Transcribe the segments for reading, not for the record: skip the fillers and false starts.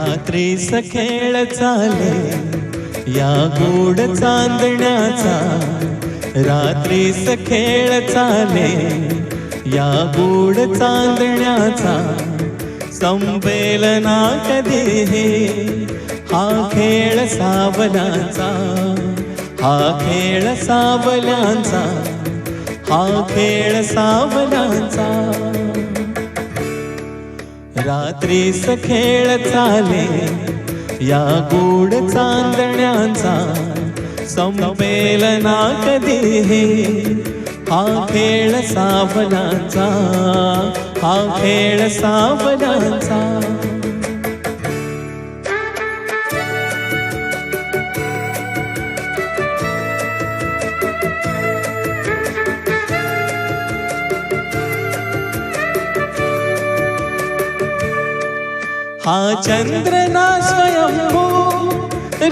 रात्रीचा खेळ चाले या गोड चांदण्याचा, रात्रीचा खेळ चाले या गोड चांदण्याचा, संपेल ना कधी हा खेळ सावल्यांचा, हा खेळ सावल्यांचा, हा खेळ सावल्यांचा. रात्रीचा खेळ चाले या गोड चांदण्याचा, संपेल ना कधी हा खेळ सावल्यांचा, हा खेळ सावल्यांचा. हा चंद्र ना स्वयंभू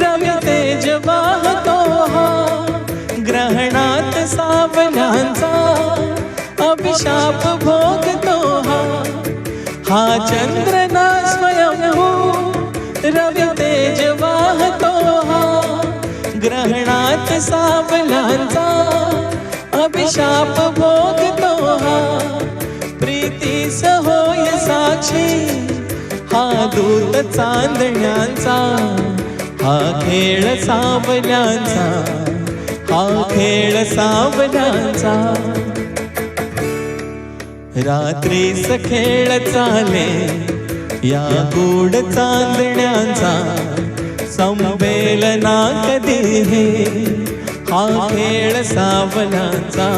रवि तेज वाहतो, हा ग्रहणात सावल्यांचा अभिशाप भोगतो. हा चंद्र ना स्वयंभू रवि तेज वाहतो, हा ग्रहणात सावल्यांचा अभिशाप भोगतो. हा प्रीतीस होय साक्षी हा दूत चांदण्याचा, हा खेळ सावल्यांचा, हा खेळ सावल्यांचा. रात्रीचा खेळ चाले या गोड चांदण्याचा, संपेल ना कधी हा खेळ सावल्यांचा,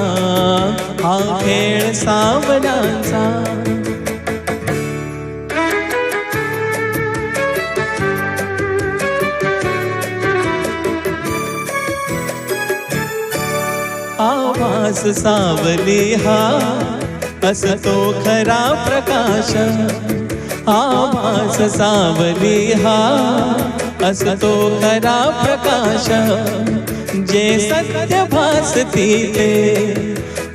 हा खेळ सावल्यांचा. आभास सावली हा असतो खरा प्रकाश, आभास सावली हा असतो खरा प्रकाश. जे सत्य भासती ते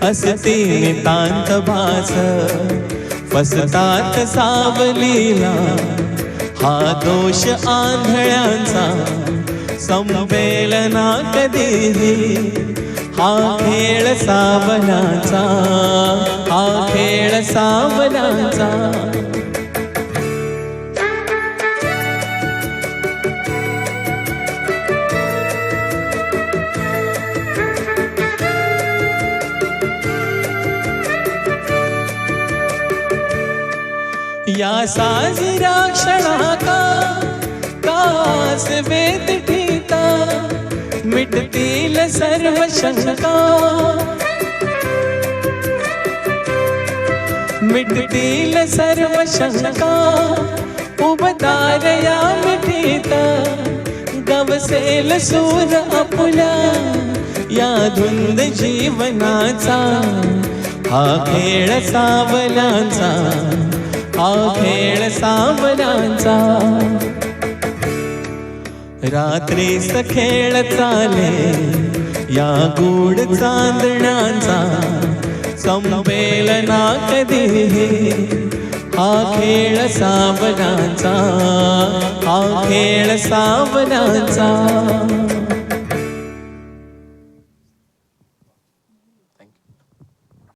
असती नितांत भास, फसतात सावलीला हा दोष आंधळ्यांचा, संपेल ना कधी हा खेळ सावल्यांचा, हा खेळ सावल्यांचा. या साजरा क्षणा का कास वेद ठीका, मिटतील सर्व शंका, मिटतील सर्व शंका. उबदार या मिठीता गवसेल सूर आपुल्या या धुंद जीवनाचा, हा खेळ सावल्यांचा, हा खेळ सावल्यांचा. रात्रीचा खेळ चाले या गोड चांदण्याचा, संपेल ना कधी हा खेळ सावल्यांचा, हा खेळ सावल्यांचा.